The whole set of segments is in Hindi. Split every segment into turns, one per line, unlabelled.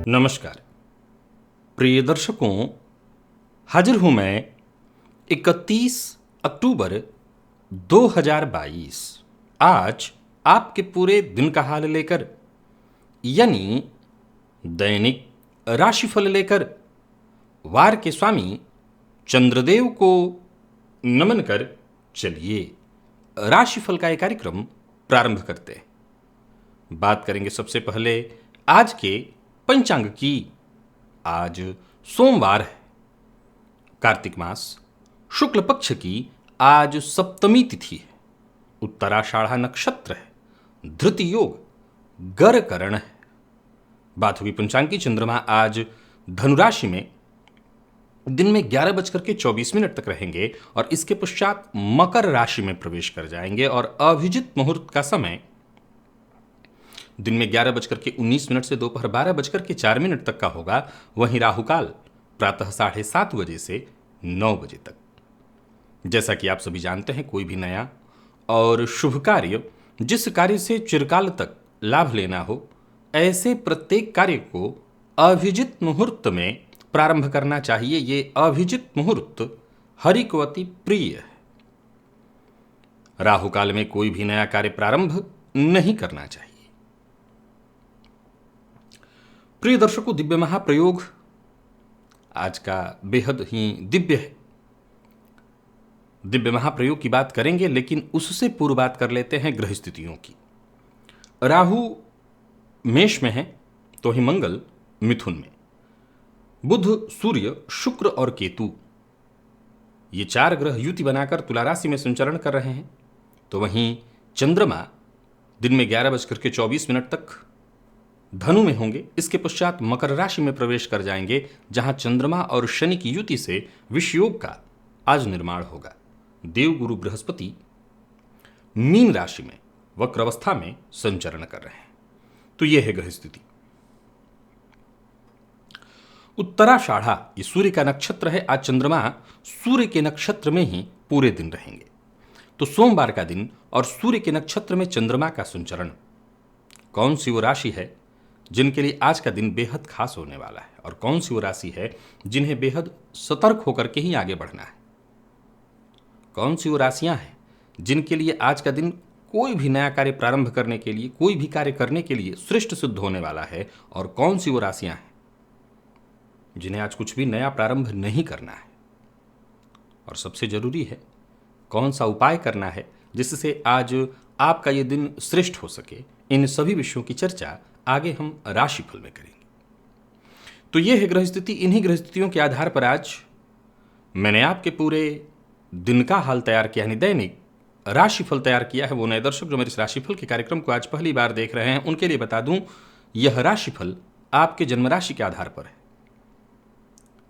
नमस्कार प्रिय दर्शकों, हाजिर हूं मैं 31 अक्टूबर 2022 आज आपके पूरे दिन का हाल लेकर, यानी दैनिक राशिफल लेकर वार के स्वामी चंद्रदेव को नमन कर चलिए राशिफल का एक कार्यक्रम प्रारंभ करते हैं। बात करेंगे सबसे पहले आज के पंचांग की। आज सोमवार है, कार्तिक मास शुक्ल पक्ष की आज सप्तमी तिथि है, उत्तराषाढ़ा नक्षत्र है, धृति योग गर करण है। बात होगी पंचांग की। चंद्रमा आज धनुराशि में दिन में 11:24 तक रहेंगे और इसके पश्चात मकर राशि में प्रवेश कर जाएंगे और अभिजित मुहूर्त का समय दिन में 11:19 से दोपहर 12:04 तक का होगा। वहीं राहुकाल प्रातः 7:30 बजे से 9 बजे तक। जैसा कि आप सभी जानते हैं, कोई भी नया और शुभ कार्य, जिस कार्य से चिरकाल तक लाभ लेना हो, ऐसे प्रत्येक कार्य को अभिजित मुहूर्त में प्रारंभ करना चाहिए। ये अभिजित मुहूर्त हरि को अति प्रिय है। राहुकाल में कोई भी नया कार्य प्रारंभ नहीं करना चाहिए। प्रिय दर्शकों, दिव्य महाप्रयोग आज का बेहद ही दिव्य है। दिव्य महाप्रयोग की बात करेंगे, लेकिन उससे पूर्व बात कर लेते हैं ग्रह स्थितियों की। राहु मेष में है, तो ही मंगल मिथुन में, बुध, सूर्य, शुक्र और केतु, ये 4 ग्रह युति बनाकर तुला राशि में संचरण कर रहे हैं। तो वहीं चंद्रमा दिन में 11:24 तक धनु में होंगे। इसके पश्चात मकर राशि में प्रवेश कर जाएंगे, जहां चंद्रमा और शनि की युति से विषयोग का आज निर्माण होगा। देवगुरु बृहस्पति मीन राशि में वक्र अवस्था में संचरण कर रहे हैं। तो यह है ग्रह स्थिति। उत्तराषाढ़ा ये सूर्य का नक्षत्र है। आज चंद्रमा सूर्य के नक्षत्र में ही पूरे दिन रहेंगे। तो सोमवार का दिन और सूर्य के नक्षत्र में चंद्रमा का संचरण, कौन सी वो राशि है जिनके लिए आज का दिन बेहद खास होने वाला है, और कौन सी वो राशि है जिन्हें बेहद सतर्क होकर के ही आगे बढ़ना है। कौन सी वो राशियां हैं जिनके लिए आज का दिन कोई भी नया कार्य प्रारंभ करने के लिए, कोई भी कार्य करने के लिए श्रेष्ठ सिद्ध होने वाला है, और कौन सी वो राशियां हैं जिन्हें आज कुछ भी नया प्रारंभ नहीं करना है। और सबसे जरूरी है, कौन सा उपाय करना है जिससे आज आपका ये दिन श्रेष्ठ हो सके। इन सभी विषयों की चर्चा आगे हम राशिफल में करेंगे। तो यह है ग्रह स्थिति। इन्हीं ग्रह स्थितियों के आधार पर आज मैंने आपके पूरे दिन का हाल तैयार किया, यानी दैनिक राशिफल तैयार किया है। वो नए दर्शक जो मेरे इस राशिफल के कार्यक्रम को आज पहली बार देख रहे हैं, उनके लिए बता दूं, यह राशिफल आपके जन्म राशि के आधार पर है।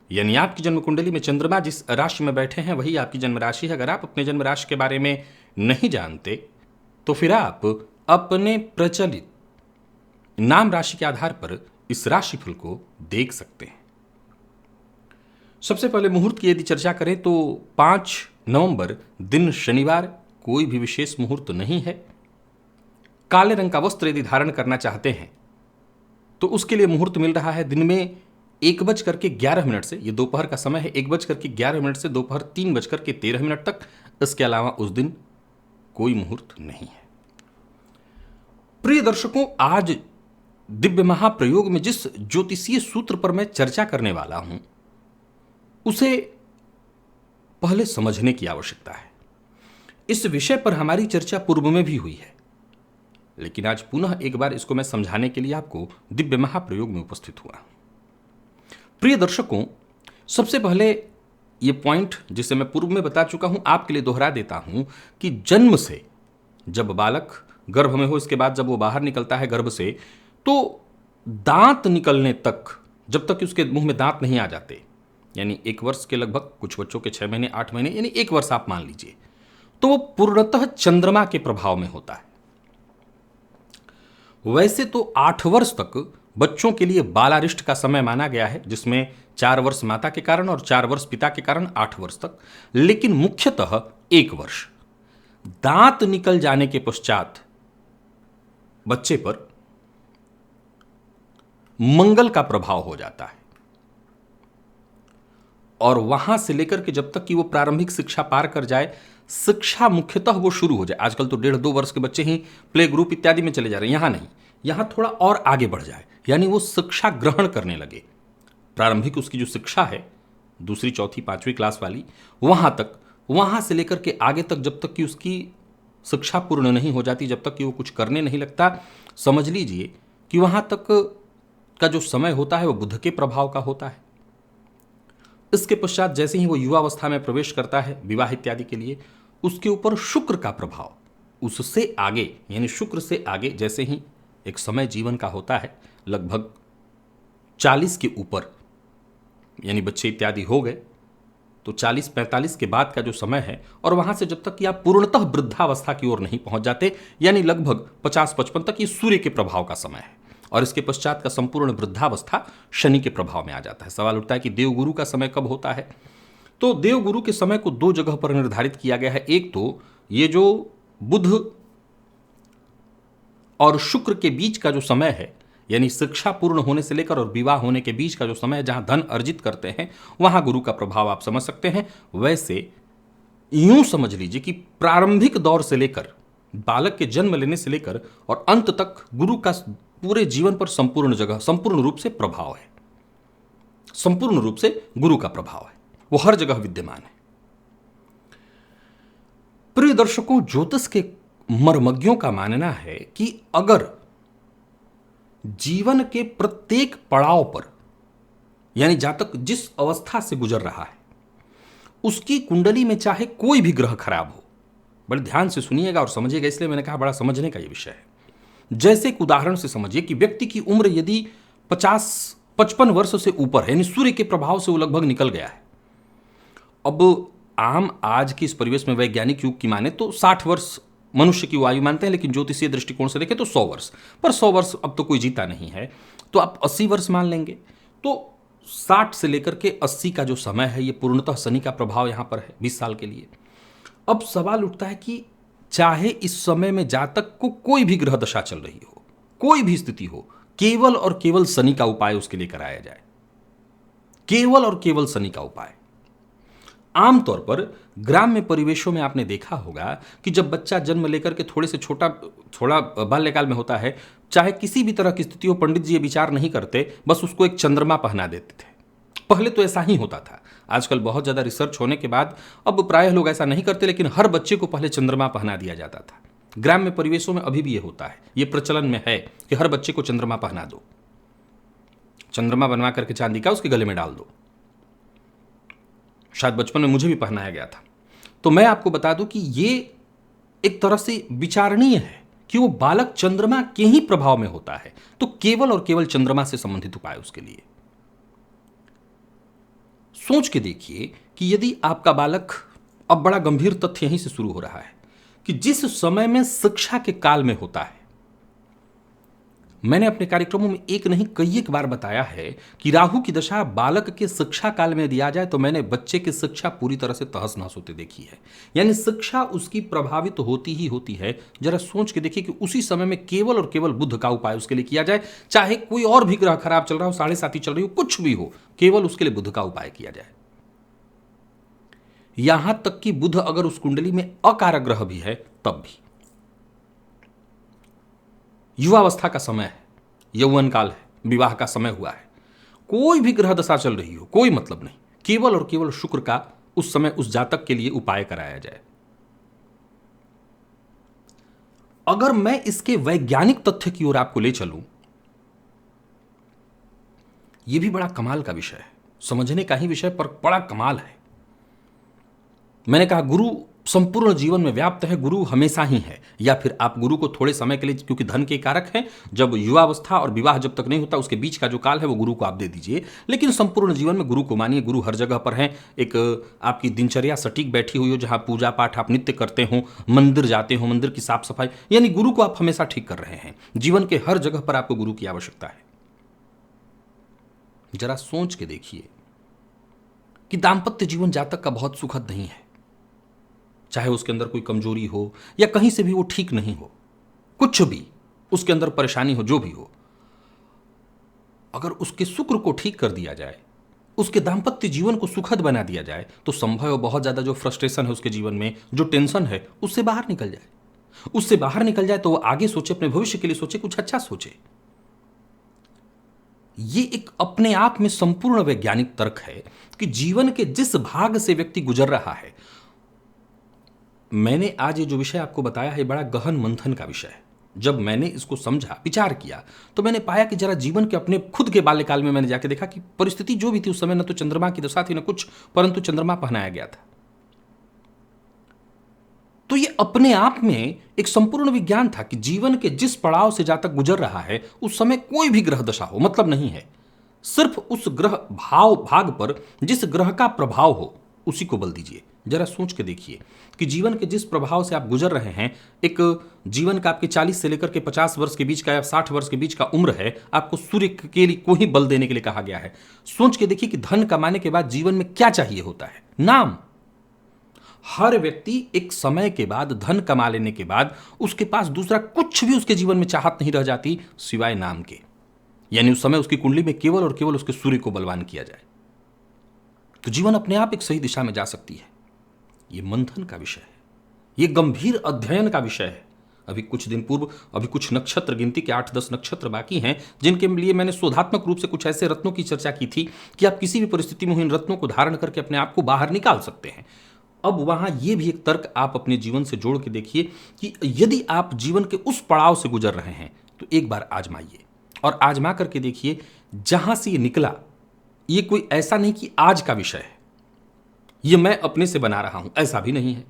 यानी आपकी जन्म कुंडली में चंद्रमा जिस राशि में बैठे हैं वही आपकी जन्म राशि है। अगर आप अपने जन्म राशि के बारे में नहीं जानते तो फिर आप अपने प्रचलित नाम राशि के आधार पर इस राशिफल को देख सकते हैं। सबसे पहले मुहूर्त की यदि चर्चा करें तो 5 नवंबर दिन शनिवार, कोई भी विशेष मुहूर्त नहीं है। काले रंग का वस्त्र यदि धारण करना चाहते हैं तो उसके लिए मुहूर्त मिल रहा है दिन में 1:11 से, ये दोपहर का समय है, 1:11 से दोपहर 3:13 तक। इसके अलावा उस दिन कोई मुहूर्त नहीं है। प्रिय दर्शकों, आज दिव्य महाप्रयोग में जिस ज्योतिषीय सूत्र पर मैं चर्चा करने वाला हूं, उसे पहले समझने की आवश्यकता है। इस विषय पर हमारी चर्चा पूर्व में भी हुई है, लेकिन आज पुनः एक बार इसको मैं समझाने के लिए आपको दिव्य महाप्रयोग में उपस्थित हुआ। प्रिय दर्शकों, सबसे पहले ये पॉइंट जिसे मैं पूर्व में बता चुका हूं, आपके लिए दोहरा देता हूं कि जन्म से जब बालक गर्भ में हो, इसके बाद जब वो बाहर निकलता है गर्भ से, तो दांत निकलने तक, जब तक कि उसके मुंह में दांत नहीं आ जाते, यानी 1 वर्ष के लगभग, कुछ बच्चों के 6 महीने 8 महीने, यानी 1 वर्ष आप मान लीजिए, तो वो पूर्णतः चंद्रमा के प्रभाव में होता है। वैसे तो 8 वर्ष तक बच्चों के लिए बालारिष्ट का समय माना गया है, जिसमें 4 वर्ष माता के कारण और 4 वर्ष पिता के कारण 8 वर्ष तक, लेकिन मुख्यतः 1 वर्ष। दांत निकल जाने के पश्चात बच्चे पर मंगल का प्रभाव हो जाता है, और वहां से लेकर के जब तक कि वो प्रारंभिक शिक्षा पार कर जाए, शिक्षा मुख्यतः वो शुरू हो जाए। आजकल तो 1.5-2 वर्ष के बच्चे ही प्ले ग्रुप इत्यादि में चले जा रहे हैं, यहां नहीं, यहां थोड़ा और आगे बढ़ जाए, यानी वो शिक्षा ग्रहण करने लगे। प्रारंभिक उसकी जो शिक्षा है, दूसरी चौथी पांचवी क्लास वाली, वहां तक, वहां से लेकर के आगे तक, जब तक कि उसकी शिक्षा पूर्ण नहीं हो जाती, जब तक कि वो कुछ करने नहीं लगता, समझ लीजिए कि वहां तक का जो समय होता है वो बुध के प्रभाव का होता है। इसके पश्चात जैसे ही वो युवावस्था में प्रवेश करता है विवाह इत्यादि के लिए, उसके ऊपर शुक्र का प्रभाव, उससे आगे यानी शुक्र से आगे जैसे ही एक समय जीवन का होता है, लगभग 40 के ऊपर, यानी बच्चे इत्यादि हो गए, तो 40-45 के बाद का जो समय है, और वहां से जब तक कि आप पूर्णतः वृद्धावस्था की ओर नहीं पहुंच जाते, यानी लगभग 50-55 तक, ये सूर्य के प्रभाव का समय है, और इसके पश्चात का संपूर्ण वृद्धावस्था शनि के प्रभाव में आ जाता है। सवाल उठता है कि देवगुरु का समय कब होता है? तो देवगुरु के समय को 2 जगह पर निर्धारित किया गया है। एक तो ये जो बुध और शुक्र के बीच का जो समय है, यानी शिक्षा पूर्ण होने से लेकर और विवाह होने के बीच का जो समय है, जहां धन अर्जित करते हैं, वहां गुरु का प्रभाव आप समझ सकते हैं। वैसे यूं समझ लीजिए कि प्रारंभिक दौर से लेकर, बालक के जन्म लेने से लेकर और अंत तक गुरु का पूरे जीवन पर संपूर्ण रूप से प्रभाव है, संपूर्ण रूप से गुरु का प्रभाव है, वो हर जगह विद्यमान है। प्रिय दर्शकों, ज्योतिष के मर्मज्ञों का मानना है कि अगर जीवन के प्रत्येक पड़ाव पर, यानी जातक जिस अवस्था से गुजर रहा है, उसकी कुंडली में चाहे कोई भी ग्रह खराब हो, बड़े ध्यान से सुनिएगा और समझिएगा, इसलिए मैंने कहा बड़ा समझने का यह विषय है। जैसे एक उदाहरण से समझिए कि व्यक्ति की उम्र यदि 50-55 वर्ष से ऊपर है, यानी सूर्य के प्रभाव से वो लगभग निकल गया है। अब आम आज के इस परिवेश में वैज्ञानिक युग की माने तो 60 वर्ष मनुष्य की आयु मानते हैं, लेकिन ज्योतिषीय दृष्टिकोण से देखें तो 100 वर्ष, पर 100 वर्ष अब तो कोई जीता नहीं है, तो आप 80 वर्ष मान लेंगे। तो 60 से लेकर के 80 का जो समय है, ये पूर्णतः शनि का प्रभाव यहां पर है 20 साल के लिए। अब सवाल उठता है कि चाहे इस समय में जातक को कोई भी ग्रह दशा चल रही हो, कोई भी स्थिति हो, केवल और केवल शनि का उपाय उसके लिए कराया जाए, केवल और केवल शनि का उपाय। आमतौर पर ग्राम्य परिवेशों में आपने देखा होगा कि जब बच्चा जन्म लेकर के थोड़ा बाल्यकाल में होता है, चाहे किसी भी तरह की स्थिति हो, पंडित जी ये विचार नहीं करते, बस उसको एक चंद्रमा पहना देते थे। पहले तो ऐसा ही होता था, आजकल बहुत ज्यादा रिसर्च होने के बाद अब प्रायः लोग ऐसा नहीं करते, लेकिन हर बच्चे को पहले चंद्रमा पहना दिया जाता था। ग्राम्य परिवेशों में अभी भी ये होता है, ये प्रचलन में है कि हर बच्चे को चंद्रमा पहना दो, चंद्रमा बनवा करके चांदी का उसके गले में डाल दो। शायद बचपन में मुझे भी पहनाया गया था। तो मैं आपको बता दूं कि ये एक तरह से विचारणीय है कि वो बालक चंद्रमा के ही प्रभाव में होता है, तो केवल और केवल चंद्रमा से संबंधित उपाय उसके लिए। सोच के देखिए कि यदि आपका बालक, अब बड़ा गंभीर तथ्य यहीं से शुरू हो रहा है कि जिस समय में शिक्षा के काल में होता है, मैंने अपने कार्यक्रमों में एक नहीं कई एक बार बताया है कि राहु की दशा बालक के शिक्षा काल में दिया जाए तो मैंने बच्चे की शिक्षा पूरी तरह से तहस नहस होते देखी है, यानी शिक्षा उसकी प्रभावित तो होती ही होती है। जरा सोच के देखिए कि उसी समय में केवल और केवल बुध का उपाय उसके लिए किया जाए, चाहे कोई और भी ग्रह खराब चल रहा हो, 7.5 चल रही हो, कुछ भी हो, केवल उसके लिए बुध का उपाय किया जाए। यहां तक कि बुध अगर उस कुंडली में अकारक ग्रह भी है तब भी। युवावस्था का समय है, यौवन काल है, विवाह का समय हुआ है, कोई भी ग्रह दशा चल रही हो, कोई मतलब नहीं, केवल और केवल शुक्र का उस समय उस जातक के लिए उपाय कराया जाए। अगर मैं इसके वैज्ञानिक तथ्य की ओर आपको ले चलूं, यह भी बड़ा कमाल का विषय है, समझने का ही विषय पर बड़ा कमाल है। मैंने कहा गुरु संपूर्ण जीवन में व्याप्त है, गुरु हमेशा ही है। या फिर आप गुरु को थोड़े समय के लिए, क्योंकि धन के कारक हैं, जब युवावस्था और विवाह जब तक नहीं होता उसके बीच का जो काल है वो गुरु को आप दे दीजिए, लेकिन संपूर्ण जीवन में गुरु को मानिए। गुरु हर जगह पर है। एक आपकी दिनचर्या सटीक बैठी हुई हो, जहां पूजा पाठ आप नित्य करते हो, मंदिर जाते हो, मंदिर की साफ सफाई, यानी गुरु को आप हमेशा ठीक कर रहे हैं। जीवन के हर जगह पर आपको गुरु की आवश्यकता है। जरा सोच के देखिए कि दाम्पत्य जीवन जातक का बहुत सुखद नहीं है, चाहे उसके अंदर कोई कमजोरी हो या कहीं से भी वो ठीक नहीं हो, कुछ भी उसके अंदर परेशानी हो, जो भी हो, अगर उसके शुक्र को ठीक कर दिया जाए, उसके दाम्पत्य जीवन को सुखद बना दिया जाए, तो संभव है बहुत ज्यादा जो फ्रस्ट्रेशन है उसके जीवन में, जो टेंशन है, उससे बाहर निकल जाए। उससे बाहर निकल जाए तो वो आगे सोचे, अपने भविष्य के लिए सोचे, कुछ अच्छा सोचे। ये एक अपने आप में संपूर्ण वैज्ञानिक तर्क है कि जीवन के जिस भाग से व्यक्ति गुजर रहा है, मैंने आज ये जो विषय आपको बताया है बड़ा गहन मंथन का विषय है। जब मैंने इसको समझा, विचार किया, तो मैंने पाया कि जरा जीवन के अपने खुद के बाल्यकाल में मैंने जाके देखा कि परिस्थिति जो भी थी उस समय, न तो चंद्रमा की दशा थी न कुछ, परंतु चंद्रमा पहनाया गया था। तो ये अपने आप में एक संपूर्ण विज्ञान था कि जीवन के जिस पड़ाव से जातक गुजर रहा है उस समय कोई भी ग्रह दशा हो मतलब नहीं है, सिर्फ उस ग्रह भाग पर जिस ग्रह का प्रभाव हो उसी को बल दीजिए। जरा सोच के देखिए कि जीवन के जिस प्रभाव से आप गुजर रहे हैं, एक जीवन का आपके 40 से लेकर के 50 वर्ष के बीच का या 60 वर्ष के बीच का उम्र है, आपको सूर्य के लिए को ही बल देने के लिए कहा गया है। सोच के देखिए कि धन कमाने के बाद जीवन में क्या चाहिए होता है? नाम। हर व्यक्ति एक समय के बाद, धन कमा लेने के बाद, उसके पास दूसरा कुछ भी उसके जीवन में चाहत नहीं रह जाती सिवाय नाम के। यानी उस समय उसकी कुंडली में केवल और केवल उसके सूर्य को बलवान किया जाए तो जीवन अपने आप एक सही दिशा में जा सकती है। यह मंथन का विषय है, यह गंभीर अध्ययन का विषय है। अभी कुछ दिन पूर्व, अभी कुछ नक्षत्र गिनती के 8-10 नक्षत्र बाकी हैं, जिनके लिए मैंने शोधात्मक रूप से कुछ ऐसे रत्नों की चर्चा की थी कि आप किसी भी परिस्थिति में इन रत्नों को धारण करके अपने आप को बाहर निकाल सकते हैं। अब वहां यह भी एक तर्क आप अपने जीवन से जोड़ के देखिए कि यदि आप जीवन के उस पड़ाव से गुजर रहे हैं तो एक बार आजमाइए, और आजमा करके देखिए जहां से ये निकला, ये कोई ऐसा नहीं कि आज का विषय है, ये मैं अपने से बना रहा हूं, ऐसा भी नहीं है।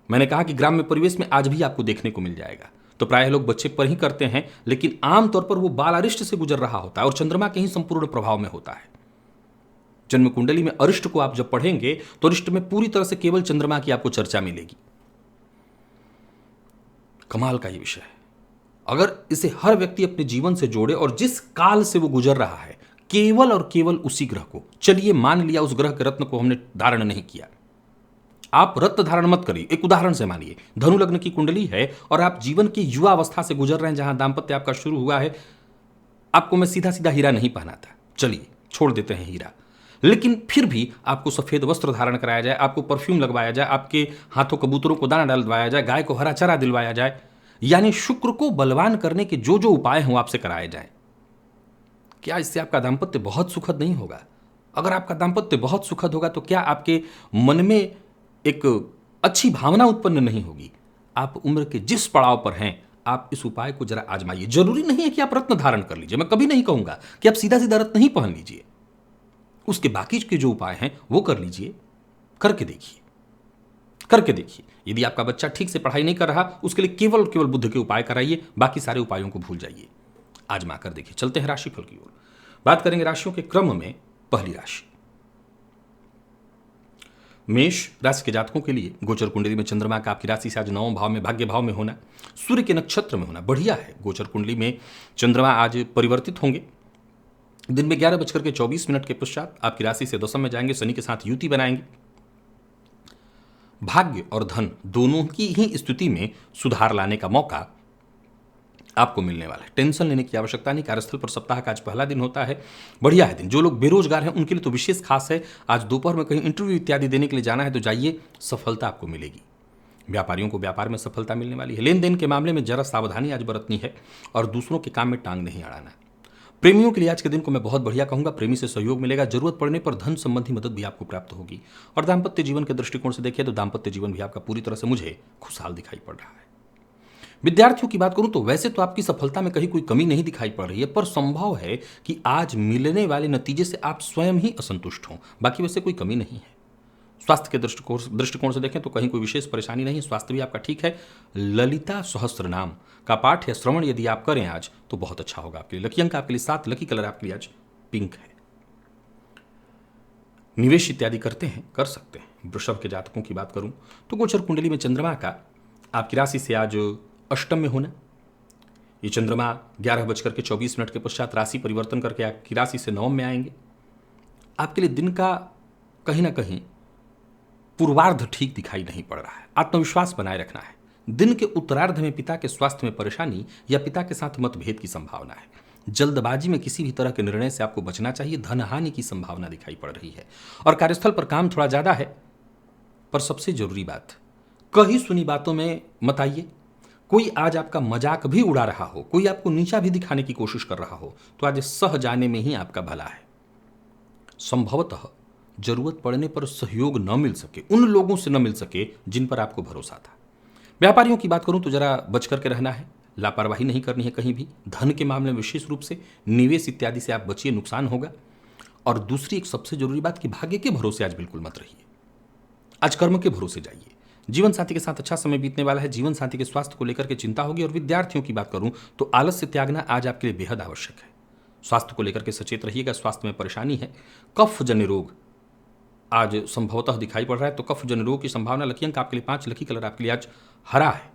मैंने कहा कि ग्राम्य परिवेश में आज भी आपको देखने को मिल जाएगा। तो प्रायः लोग बच्चे पर ही करते हैं, लेकिन आमतौर पर वो बाल अरिष्ट से गुजर रहा होता है और चंद्रमा के ही संपूर्ण प्रभाव में होता है। जन्म कुंडली में अरिष्ट को आप जब पढ़ेंगे तो अरिष्ट में पूरी तरह से केवल चंद्रमा की आपको चर्चा मिलेगी। कमाल का ये विषय है। अगर इसे हर व्यक्ति अपने जीवन से जोड़े और जिस काल से वो गुजर रहा है, केवल और केवल उसी ग्रह को, चलिए मान लिया उस ग्रह के रत्न को हमने धारण नहीं किया, आप रत्न धारण मत करिए। एक उदाहरण से मानिए धनु लग्न की कुंडली है और आप जीवन की युवा अवस्था से गुजर रहे हैं, जहां दाम्पत्य आपका शुरू हुआ है। आपको मैं सीधा सीधा हीरा नहीं पहनाता, चलिए छोड़ देते हैं हीरा, लेकिन फिर भी आपको सफेद वस्त्र धारण कराया जाए, आपको परफ्यूम लगवाया जाए, आपके हाथों कबूतरों को दाना डलवाया जाए, गाय को हरा चारा दिलवाया जाए, यानी शुक्र को बलवान करने के जो जो उपाय हैं आपसे कराए जाएं। क्या इससे आपका दाम्पत्य बहुत सुखद नहीं होगा? अगर आपका दाम्पत्य बहुत सुखद होगा तो क्या आपके मन में एक अच्छी भावना उत्पन्न नहीं होगी? आप उम्र के जिस पड़ाव पर हैं, आप इस उपाय को जरा आजमाइए। जरूरी नहीं है कि आप रत्न धारण कर लीजिए, मैं कभी नहीं कहूंगा कि आप सीधा सीधा रत्न ही पहन लीजिए, उसके बाकी के जो उपाय हैं वो कर लीजिए। करके देखिए। यदि आपका बच्चा ठीक से पढ़ाई नहीं कर रहा, उसके लिए केवल और केवल बुद्ध के उपाय कराइए, बाकी सारे उपायों को भूल जाइए। आजमा कर देखिए। चलते हैं राशिफल की ओर। बात करेंगे राशियों के क्रम में। पहली राशि मेष राशि के जातकों के लिए गोचर कुंडली में चंद्रमा का आपकी राशि से आज 9वें भाव में, भाग्य भाव में होना, सूर्य के नक्षत्र में होना बढ़िया है। गोचर कुंडली में चंद्रमा आज परिवर्तित होंगे। दिन में 11:24 के पश्चात आपकी राशि से दशम में जाएंगे, शनि के साथ युति बनाएंगे। भाग्य और धन दोनों की ही स्थिति में सुधार लाने का मौका आपको मिलने वाला है। टेंशन लेने की आवश्यकता नहीं। कार्यस्थल पर सप्ताह का आज पहला दिन होता है, बढ़िया है दिन। जो लोग बेरोजगार हैं उनके लिए तो विशेष खास है। आज दोपहर में कहीं इंटरव्यू इत्यादि देने के लिए जाना है तो जाइए, सफलता आपको मिलेगी। व्यापारियों को व्यापार में सफलता मिलने वाली है। लेन देन के मामले में जरा सावधानी आज बरतनी है और दूसरों के काम में टांग नहीं अड़ाना। प्रेमियों के लिए आज के दिन को मैं बहुत बढ़िया कहूंगा। प्रेमी से सहयोग मिलेगा, जरूरत पड़ने पर धन संबंधी मदद भी आपको प्राप्त होगी। और दाम्पत्य जीवन के दृष्टिकोण से देखिए तो दाम्पत्य जीवन भी आपका पूरी तरह से मुझे खुशहाल दिखाई पड़ रहा है। विद्यार्थियों की बात करूं तो वैसे तो आपकी सफलता में कहीं कोई कमी नहीं दिखाई पड़ रही है, पर संभव है कि आज मिलने वाले नतीजे से आप स्वयं ही असंतुष्ट हों, बाकी वैसे कोई कमी नहीं है। स्वास्थ्य के दृष्टिकोण से देखें तो कहीं कोई विशेष परेशानी नहीं, स्वास्थ्य भी आपका ठीक है। ललिता सहस्त्र नाम का पाठ या श्रवण यदि आप करें आज तो बहुत अच्छा होगा आपके लिए। लकी अंक आपके लिए 7, लकी कलर आपके लिए आज पिंक है। निवेश इत्यादि करते हैं, कर सकते हैं। वृषभ के जातकों की बात करूं तो गोचर कुंडली में चंद्रमा का आपकी राशि से आज अष्टम में होना, ये चंद्रमा 11:24 के पश्चात राशि परिवर्तन करके आपकी राशि से नवम में आएंगे। आपके लिए दिन का कहीं ना कहीं पूर्वार्ध ठीक दिखाई नहीं पड़ रहा है। आत्मविश्वास बनाए रखना है। दिन के उत्तरार्ध में पिता के स्वास्थ्य में परेशानी या पिता के साथ मतभेद की संभावना है। जल्दबाजी में किसी भी तरह के निर्णय से आपको बचना चाहिए। धन हानि की संभावना दिखाई पड़ रही है और कार्यस्थल पर काम थोड़ा ज्यादा है। पर सबसे जरूरी बात, कही सुनी बातों में मत आइए। कोई आज आपका मजाक भी उड़ा रहा हो, कोई आपको नीचा भी दिखाने की कोशिश कर रहा हो, तो आज सह जाने में ही आपका भला है। संभवतः जरूरत पड़ने पर सहयोग न मिल सके, उन लोगों से न मिल सके जिन पर आपको भरोसा था। व्यापारियों की बात करूं तो जरा बच करके रहना है, लापरवाही नहीं करनी है कहीं भी। धन के मामले में विशेष रूप से निवेश इत्यादि से आप बचिए, नुकसान होगा। और दूसरी एक सबसे जरूरी बात कि भाग्य के भरोसे आज बिल्कुल मत रहिए, आज कर्म के भरोसे जाइए। जीवन साथी के साथ अच्छा समय बीतने वाला है। जीवन साथी के स्वास्थ्य को लेकर के चिंता होगी। और विद्यार्थियों की बात करूं तो आलस्य त्यागना आज आपके लिए बेहद आवश्यक है। स्वास्थ्य को लेकर के सचेत रहिएगा। स्वास्थ्य में परेशानी है, कफ जन्य रोग आज संभवतः दिखाई पड़ रहा है, तो कफ जन्य रोग की संभावना। लकी अंक आपके लिए 5, लकी कलर आपके लिए आज हरा है।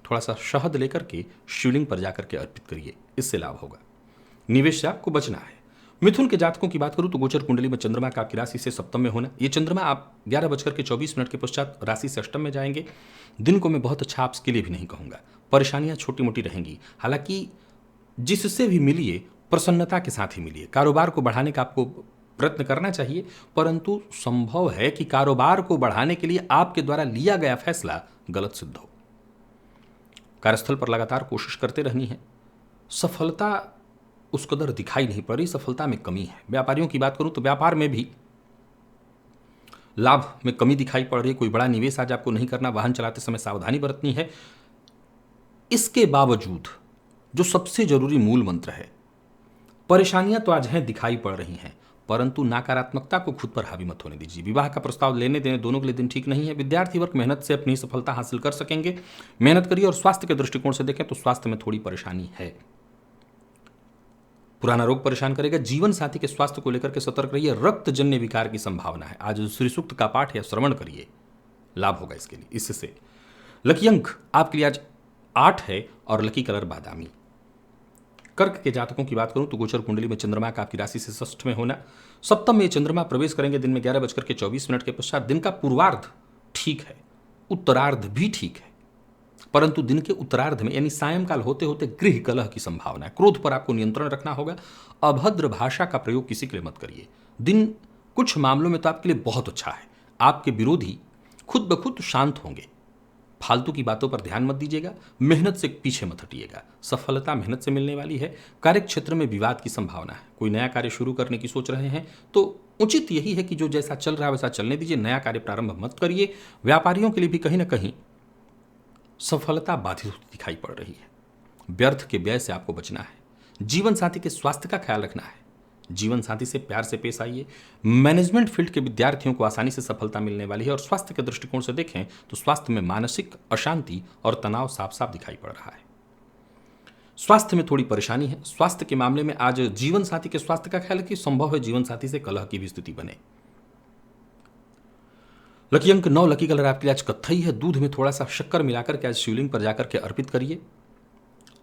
थोड़ा सा शहद लेकर के शिवलिंग पर जाकर के अर्पित करिए, इससे लाभ होगा। निवेश से आपको बचना है। मिथुन के जातकों की बात करूं तो गोचर कुंडली में चंद्रमा का आपकी राशि से सप्तम में होना, ये चंद्रमा आप 11:24 के पश्चात राशि से अष्टम में जाएंगे। दिन को मैं बहुत अच्छा आपके लिए भी नहीं कहूंगा, परेशानियां छोटी मोटी रहेंगी। हालांकि जिससे भी मिलिए प्रसन्नता के साथ ही मिलिए। कारोबार को बढ़ाने का आपको प्रयत्न करना चाहिए, परंतु संभव है कि कारोबार को बढ़ाने के लिए आपके द्वारा लिया गया फैसला गलत सिद्ध हो। कार्यस्थल पर लगातार कोशिश करते रहनी है। सफलता उस कदर दिखाई नहीं पड़ रही, सफलता में कमी है। व्यापारियों की बात करूं तो व्यापार में भी लाभ में कमी दिखाई पड़ रही है। कोई बड़ा निवेश आज आपको नहीं करना। वाहन चलाते समय सावधानी बरतनी है। इसके बावजूद जो सबसे जरूरी मूल मंत्र है, परेशानियां तो आज हैं, दिखाई पड़ रही हैं, परंतु नकारात्मकता को खुद पर हावी मत होने दीजिए। विवाह का प्रस्ताव लेने देने दोनों के लिए दिन ठीक नहीं है। विद्यार्थी वर्ग मेहनत से अपनी सफलता हासिल कर सकेंगे, मेहनत करिए। और स्वास्थ्य के दृष्टिकोण से देखें तो स्वास्थ्य में थोड़ी परेशानी है, पुराना रोग परेशान करेगा। जीवन साथी के स्वास्थ्य को लेकर के सतर्क रहिए। रक्तजन्य विकार की संभावना है। आज श्री सूक्त का पाठ या श्रवण करिए, लाभ होगा इसके लिए। इससे लकी अंक आपके लिए आज 8 है और लकी कलर बादामी। कर्क के जातकों की बात करूं तो गोचर कुंडली में चंद्रमा का आपकी राशि से षष्ठ में होना, सप्तम में चंद्रमा प्रवेश करेंगे दिन में 11:24 के पश्चात। दिन का पूर्वार्ध ठीक है, उत्तरार्ध भी ठीक है, परंतु दिन के उत्तरार्ध में यानी सायंकाल होते होते गृह कलह की संभावना है। क्रोध पर आपको नियंत्रण रखना होगा। अभद्र भाषा का प्रयोग किसी के लिए मत करिए। दिन कुछ मामलों में तो आपके लिए बहुत अच्छा है। आपके विरोधी खुद ब खुद शांत होंगे। फालतू की बातों पर ध्यान मत दीजिएगा। मेहनत से पीछे मत हटिएगा। सफलता मेहनत से मिलने वाली है। कार्य क्षेत्र में विवाद की संभावना है। कोई नया कार्य शुरू करने की सोच रहे हैं तो उचित यही है कि जो जैसा चल रहा है वैसा चलने दीजिए, नया कार्य प्रारंभ मत करिए। व्यापारियों के लिए भी कहीं ना कहीं सफलता बाधित होती दिखाई पड़ रही है। व्यर्थ के व्यय से आपको बचना है। जीवन साथी के स्वास्थ्य का ख्याल रखना है। जीवन साथी से प्यार से पेश आइए। मैनेजमेंट फील्ड के विद्यार्थियों को आसानी से सफलता मिलने वाली है। और स्वास्थ्य के दृष्टिकोण से देखें तो स्वास्थ्य में मानसिक अशांति और तनाव साफ साफ दिखाई पड़ रहा है। स्वास्थ्य में थोड़ी परेशानी है। स्वास्थ्य के मामले में आज जीवन साथी के स्वास्थ्य का ख्याल रखिए। संभव है जीवन साथी से कलह की भी स्थिति बने। लकी अंक 9, लकी कलर आपके लिए आज कत्थई है। दूध में थोड़ा सा शक्कर मिलाकर के आज शिवलिंग पर जाकर के अर्पित करिए।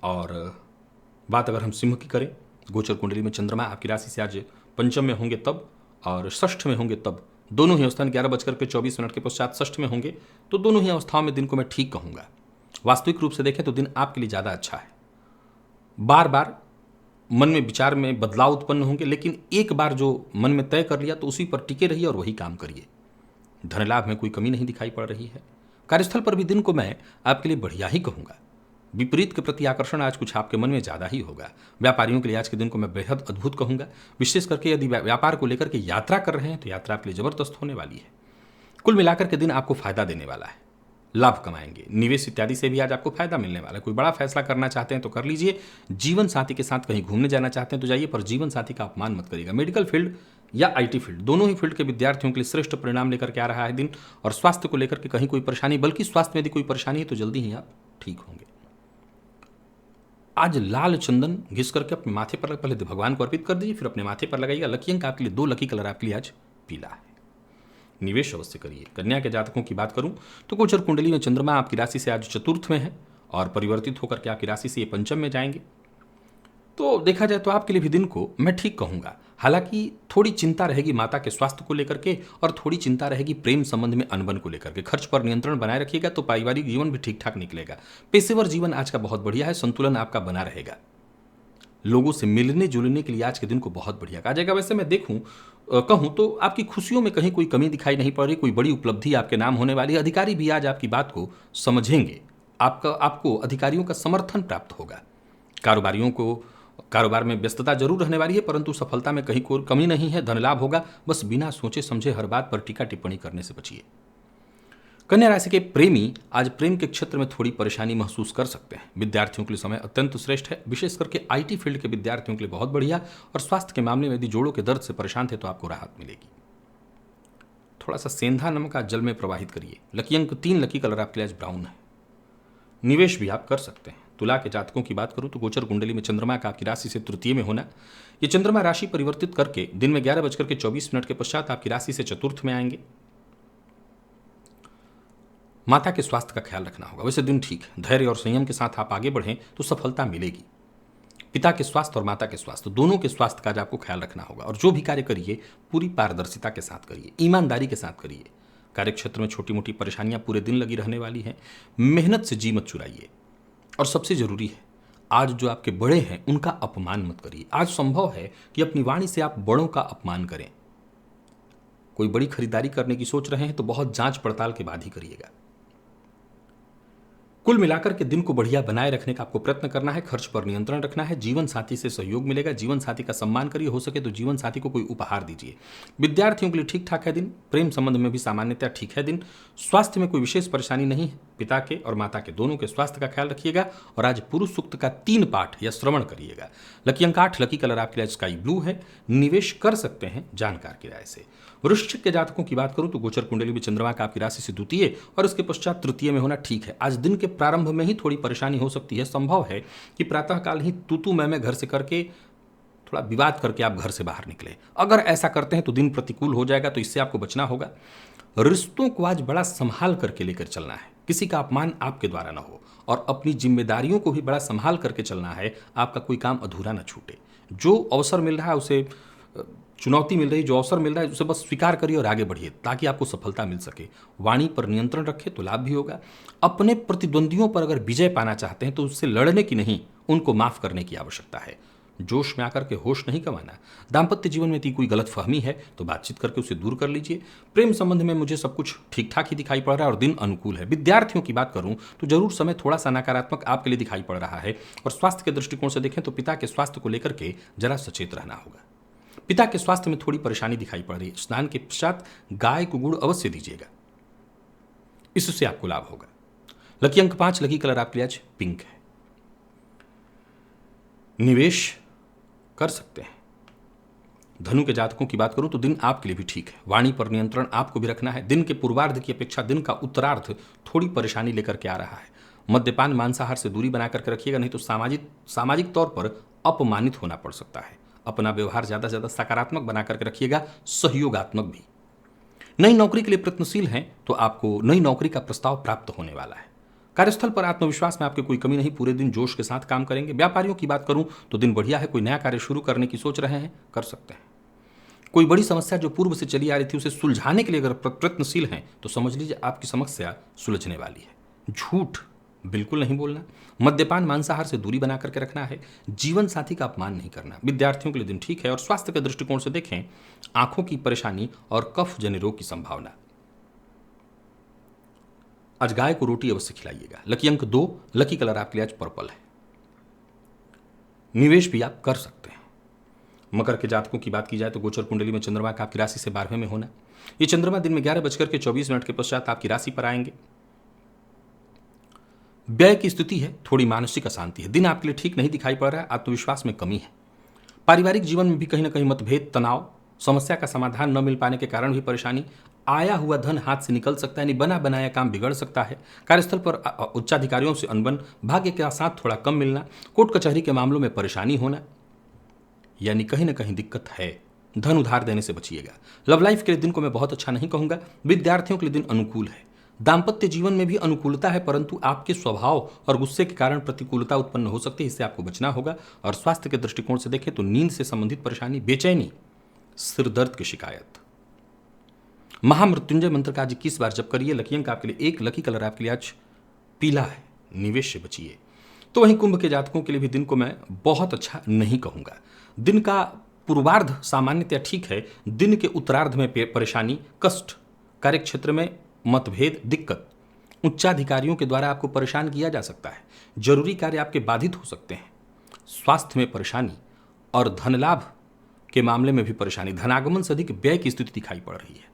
और बात अगर हम सिंह की करें, गोचर कुंडली में चंद्रमा आपकी राशि से आज पंचम में होंगे तब और षष्ठ में होंगे तब। दोनों ही अवस्थान 11:24 के पश्चात षष्ठ में होंगे, तो दोनों ही अवस्थाओं में दिन को मैं ठीक कहूंगा। वास्तविक रूप से देखें तो दिन आपके लिए ज़्यादा अच्छा है। बार बार मन में विचार में बदलाव उत्पन्न होंगे, लेकिन एक बार जो मन में तय कर लिया तो उसी पर टिके रहिए और वही काम करिए। धन लाभ में कोई कमी नहीं दिखाई पड़ रही है। कार्यस्थल पर भी दिन को मैं आपके लिए बढ़िया ही कहूंगा। विपरीत के प्रति आकर्षण आज कुछ आपके मन में ज़्यादा ही होगा। व्यापारियों के लिए आज के दिन को मैं बेहद अद्भुत कहूंगा। विशेष करके यदि व्यापार को लेकर के यात्रा कर रहे हैं तो यात्रा आपके लिए जबरदस्त होने वाली है। कुल मिलाकर के दिन आपको फायदा देने वाला है। लाभ कमाएंगे। निवेश इत्यादि से भी आज आपको फायदा मिलने वाला है। कोई बड़ा फैसला करना चाहते हैं तो कर लीजिए। जीवन साथी के साथ कहीं घूमने जाना चाहते हैं तो जाइए, पर जीवन साथी का अपमान मत करिएगा। मेडिकल फील्ड या आईटी फील्ड, दोनों ही फील्ड के विद्यार्थियों के लिए श्रेष्ठ परिणाम लेकर के आ रहा है दिन। और स्वास्थ्य को लेकर के कहीं कोई परेशानी, बल्कि स्वास्थ्य में यदि कोई परेशानी है तो जल्दी ही आप ठीक होंगे। आज लाल चंदन घिस करके अपने माथे पर पहले तो भगवान को अर्पित कर दीजिए, फिर अपने माथे पर लगाइएगा। लकी अंक आपके लिए 2, लकी कलर आपके लिए आज पीला है। निवेश अवश्य करिए। कन्या के जातकों की बात करूं तो गोचर कुंडली में चंद्रमा आपकी राशि से आज चतुर्थ में है और परिवर्तित होकर के आपकी राशि से ये पंचम में जाएंगे। तो देखा जाए तो आपके लिए भी दिन को मैं ठीक कहूंगा। हालांकि थोड़ी चिंता रहेगी माता के स्वास्थ्य को लेकर के और थोड़ी चिंता रहेगी प्रेम संबंध में अनबन को लेकर के। खर्च पर नियंत्रण बनाए रखिएगा तो पारिवारिक जीवन भी ठीक ठाक निकलेगा। पेशेवर जीवन आज का बहुत बढ़िया है, संतुलन आपका बना रहेगा। लोगों से मिलने जुलने के लिए आज के दिन को बहुत बढ़िया कहा जाएगा। वैसे मैं कहूं तो आपकी खुशियों में कहीं कोई कमी दिखाई नहीं पड़ रही। कोई बड़ी उपलब्धि आपके नाम होने वाली है। अधिकारी भी आज आपकी बात को समझेंगे। आपको अधिकारियों का समर्थन प्राप्त होगा। कारोबार में व्यस्तता जरूर रहने वाली है, परंतु सफलता में कहीं कोई कमी नहीं है। धन लाभ होगा। बस बिना सोचे समझे हर बात पर टीका टिप्पणी करने से बचिए। कन्या राशि के प्रेमी आज प्रेम के क्षेत्र में थोड़ी परेशानी महसूस कर सकते हैं। विद्यार्थियों के लिए समय अत्यंत श्रेष्ठ है, विशेष करके आईटी फील्ड के विद्यार्थियों के लिए बहुत बढ़िया। और स्वास्थ्य के मामले में यदि जोड़ों के दर्द से परेशान थे तो आपको राहत मिलेगी। थोड़ा सा सेंधा नमक आज जल में प्रवाहित करिए। लकी अंक 3, लकी कलर आपके लिए आज ब्राउन है। निवेश भी आप कर सकते हैं। तुला के जातकों की बात करूं तो गोचर कुंडली में चंद्रमा का आपकी राशि से तृतीय में होना, ये चंद्रमा राशि परिवर्तित करके दिन में 11:24 के पश्चात आपकी राशि से चतुर्थ में आएंगे। माता के स्वास्थ्य का ख्याल रखना होगा। वैसे दिन ठीक है। धैर्य और संयम के साथ आप आगे बढ़ें तो सफलता मिलेगी। पिता के स्वास्थ्य और माता के स्वास्थ्य, दोनों के स्वास्थ्य का आज आपको ख्याल रखना होगा। और जो भी कार्य करिए पूरी पारदर्शिता के साथ करिए, ईमानदारी के साथ करिए। कार्य क्षेत्र में छोटी मोटी परेशानियां पूरे दिन लगी रहने वाली हैं। मेहनत से जी मत चुराइए। और सबसे जरूरी है, आज जो आपके बड़े हैं उनका अपमान मत करिए। आज संभव है कि अपनी वाणी से आप बड़ों का अपमान करें। कोई बड़ी खरीदारी करने की सोच रहे हैं तो बहुत जांच पड़ताल के बाद ही करिएगा। कुल मिलाकर के दिन को बढ़िया बनाए रखने का आपको प्रयत्न करना है। खर्च पर नियंत्रण रखना है। जीवन साथी से सहयोग मिलेगा। जीवन साथी का सम्मान करिए। हो सके तो जीवन साथी को कोई उपहार दीजिए। विद्यार्थियों के लिए ठीक ठाक है दिन। प्रेम संबंध में भी सामान्यतः ठीक है दिन। स्वास्थ्य में कोई विशेष परेशानी नहीं है। पिता के और माता के दोनों के स्वास्थ्य का ख्याल रखिएगा। और आज पुरुष सूक्त का 3 पाठ या श्रवण करिएगा। लकी अंक 8, लकी कलर आपके लिए स्काई ब्लू है। निवेश कर सकते हैं जानकार की राय से। वृश्चिक के जातकों की बात करूं तो गोचर कुंडली में चंद्रमा का आपकी राशि से द्वितीय और इसके पश्चात तृतीय में होना ठीक है। आज दिन के प्रारंभ में ही थोड़ी परेशानी हो सकती है। संभव है कि प्रातःकाल ही तू मैं घर से करके थोड़ा विवाद करके आप घर से बाहर निकले। अगर ऐसा करते हैं तो दिन प्रतिकूल हो जाएगा, तो इससे आपको बचना होगा। रिश्तों को आज बड़ा संभाल करके लेकर चलना है। किसी का अपमान आपके द्वारा ना हो और अपनी जिम्मेदारियों को भी बड़ा संभाल करके चलना है। आपका कोई काम अधूरा ना छूटे। जो अवसर मिल रहा है उसे, चुनौती मिल रही, जो अवसर मिल रहा है उसे बस स्वीकार करिए और आगे बढ़िए ताकि आपको सफलता मिल सके। वाणी पर नियंत्रण रखें तो लाभ भी होगा। अपने प्रतिद्वंदियों पर अगर विजय पाना चाहते हैं तो उससे लड़ने की नहीं, उनको माफ करने की आवश्यकता है। जोश में आकर के होश नहीं गंवाना। दाम्पत्य जीवन में यदि कोई गलत फहमी है तो बातचीत करके उसे दूर कर लीजिए। प्रेम संबंध में मुझे सब कुछ ठीक ठाक ही दिखाई पड़ रहा है और दिन अनुकूल है। विद्यार्थियों की बात करूं तो जरूर समय थोड़ा सा नकारात्मक आपके लिए दिखाई पड़ रहा है। और स्वास्थ्य के दृष्टिकोण से देखें तो पिता के स्वास्थ्य को लेकर के जरा सचेत रहना होगा। पिता के स्वास्थ्य में थोड़ी परेशानी दिखाई पड़ रही है। स्नान के पश्चात गाय को गुड़ अवश्य दीजिएगा, इससे आपको लाभ होगा। लकी अंक 5, लकी कलर आपके लिए आज पिंक है। निवेश कर सकते हैं। धनु के जातकों की बात करूं तो दिन आपके लिए भी ठीक है। वाणी पर नियंत्रण आपको भी रखना है। दिन के पूर्वार्ध की अपेक्षा दिन का उत्तरार्ध थोड़ी परेशानी लेकर के आ रहा है। मद्यपान मांसाहार से दूरी बनाकर के रखिएगा, नहीं तो सामाजिक तौर पर अपमानित होना पड़ सकता है। अपना व्यवहार ज्यादा से ज्यादा सकारात्मक बना करके रखिएगा, सहयोगात्मक भी। नई नौकरी के लिए प्रयत्नशील हैं तो आपको नई नौकरी का प्रस्ताव प्राप्त होने वाला है। कार्यस्थल पर आत्मविश्वास में आपके कोई कमी नहीं। पूरे दिन जोश के साथ काम करेंगे। व्यापारियों की बात करूं तो दिन बढ़िया है। कोई नया कार्य शुरू करने की सोच रहे हैं, कर सकते हैं। कोई बड़ी समस्या जो पूर्व से चली आ रही थी उसे सुलझाने के लिए अगर प्रयत्नशील हैं तो समझ लीजिए आपकी समस्या सुलझने वाली है। झूठ बिल्कुल नहीं बोलना। मद्यपान मांसाहार से दूरी बना करके रखना है। जीवन साथी का अपमान नहीं करना। विद्यार्थियों के लिए दिन ठीक है। और स्वास्थ्य के दृष्टिकोण से देखें, आंखों की परेशानी और कफ जन्य रोग की संभावना। आज गाय को रोटी अवश्य खिलाइएगा। लकी अंक 2, लकी कलर आपके लिए आज पर्पल है। निवेश भी आप कर सकते हैं। मकर के जातकों की बात की जाए तो गोचर कुंडली में चंद्रमा का आपकी राशि से 12वें में होना, ये चंद्रमा दिन में 11:24 के पश्चात आपकी राशि पर आएंगे। व्यय की स्थिति है, थोड़ी मानसिक अशांति है। दिन आपके लिए ठीक नहीं दिखाई पड़ रहा है। आत्मविश्वास में कमी है। पारिवारिक जीवन में भी कहीं ना कहीं मतभेद, तनाव, समस्या का समाधान न मिल पाने के कारण भी परेशानी, आया हुआ धन हाथ से निकल सकता है, यानी बना बनाया काम बिगड़ सकता है, कार्यस्थल पर उच्चाधिकारियों से अनबन, भाग्य के साथ थोड़ा कम मिलना, कोर्ट कचहरी के मामलों में परेशानी होना, यानी कहीं ना कहीं दिक्कत है। धन उधार देने से बचिएगा। लव लाइफ के लिए दिन को मैं बहुत अच्छा नहीं कहूंगा। विद्यार्थियों के लिए दिन अनुकूल है। दाम्पत्य जीवन में भी अनुकूलता है, परंतु आपके स्वभाव और गुस्से के कारण प्रतिकूलता उत्पन्न हो सकती है, इससे आपको बचना होगा। और स्वास्थ्य के दृष्टिकोण से देखें तो नींद से संबंधित परेशानी, बेचैनी, सिर दर्द की शिकायत। महामृत्युंजय मंत्र का आज 21 बार जप करिए। लकी अंक आपके लिए 1, लकी कलर आपके लिए आज पीला है, निवेश से बचिए। तो वहीं कुंभ के जातकों के लिए भी दिन को मैं बहुत अच्छा नहीं कहूंगा। दिन का पूर्वार्ध सामान्यतया ठीक है। दिन के उत्तरार्ध में परेशानी, कष्ट, कार्यक्षेत्र में मतभेद, दिक्कत, उच्चाधिकारियों के द्वारा आपको परेशान किया जा सकता है, जरूरी कार्य आपके बाधित हो सकते हैं, स्वास्थ्य में परेशानी और धन लाभ के मामले में भी परेशानी, धनागमन से अधिक व्यय की स्थिति दिखाई पड़ रही है।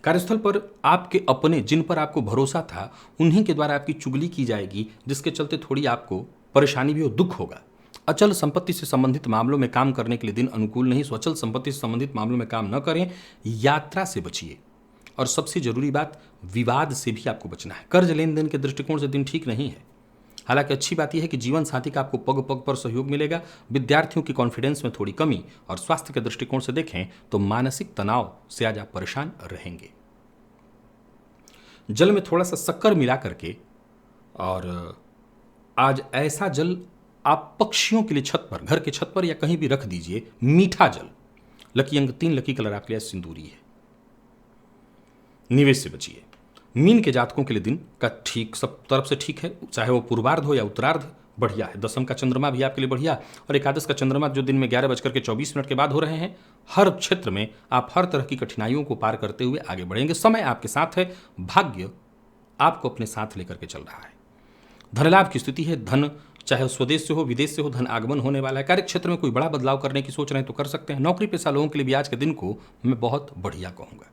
कार्यस्थल पर आपके अपने, जिन पर आपको भरोसा था, उन्हीं के द्वारा आपकी चुगली की जाएगी, जिसके चलते थोड़ी आपको परेशानी भी हो, दुख होगा। अचल संपत्ति से संबंधित मामलों में काम करने के लिए दिन अनुकूल नहीं। स्वचल संपत्ति से संबंधित मामलों में काम न करें, यात्रा से बचिए। और सबसे जरूरी बात, विवाद से भी आपको बचना है। कर्ज लेन देन के दृष्टिकोण से दिन ठीक नहीं है। हालांकि अच्छी बात यह है कि जीवन साथी का आपको पग पग पर सहयोग मिलेगा। विद्यार्थियों की कॉन्फिडेंस में थोड़ी कमी, और स्वास्थ्य के दृष्टिकोण से देखें तो मानसिक तनाव से आज आप परेशान रहेंगे। जल में थोड़ा सा शक्कर मिला करके, और आज ऐसा जल आप पक्षियों के लिए छत पर, घर के छत पर या कहीं भी रख दीजिए, मीठा जल। लकी अंक 3, लकी कलर आपके लिए सिंदूरी है, निवेश से बचिए। मीन के जातकों के लिए दिन का ठीक, सब तरफ से ठीक है, चाहे वो पूर्वार्ध हो या उत्तरार्ध, बढ़िया है। दसम का चंद्रमा भी आपके लिए बढ़िया, और एकादश का चंद्रमा जो दिन में 11:24 के बाद हो रहे हैं। हर क्षेत्र में आप हर तरह की कठिनाइयों को पार करते हुए आगे बढ़ेंगे। समय आपके साथ है, भाग्य आपको अपने साथ लेकर के चल रहा है। धन लाभ की स्थिति है। धन चाहे स्वदेश से हो, विदेश से हो, धन आगमन होने वाला है। कार्यक्षेत्र में कोई बड़ा बदलाव करने की सोच रहे हैं तो कर सकते हैं। नौकरी पेशा लोगों के लिए भी आज के दिन को मैं बहुत बढ़िया कहूँगा।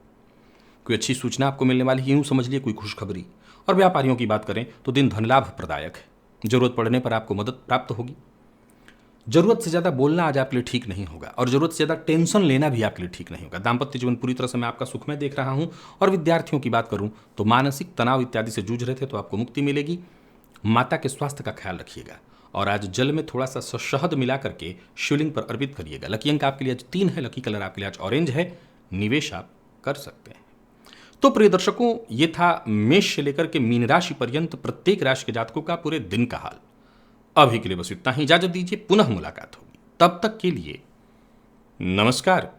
कोई अच्छी सूचना आपको मिलने वाली है, यूँ समझ लिए कोई खुशखबरी। और व्यापारियों की बात करें तो दिन धन लाभ प्रदायक है। जरूरत पड़ने पर आपको मदद प्राप्त होगी। जरूरत से ज़्यादा बोलना आज आपके लिए ठीक नहीं होगा, और जरूरत से ज़्यादा टेंशन लेना भी आपके लिए ठीक नहीं होगा। दाम्पत्य जीवन पूरी तरह से मैं आपका सुखमय देख रहा हूँ। और विद्यार्थियों की बात करूँ तो मानसिक तनाव इत्यादि से जूझ रहे थे तो आपको मुक्ति मिलेगी। माता के स्वास्थ्य का ख्याल रखिएगा, और आज जल में थोड़ा सा शहद मिला करके शिवलिंग पर अर्पित करिएगा। लकी अंक आपके लिए आज 3 है, लकी कलर आपके लिए आज ऑरेंज है, निवेश आप कर सकते हैं। तो प्रिय दर्शकों, ये था मेष से लेकर के मीन राशि पर्यंत प्रत्येक राशि के जातकों का पूरे दिन का हाल। अभी के लिए बस इतना ही, इजाजत दीजिए, पुनः मुलाकात होगी। तब तक के लिए नमस्कार।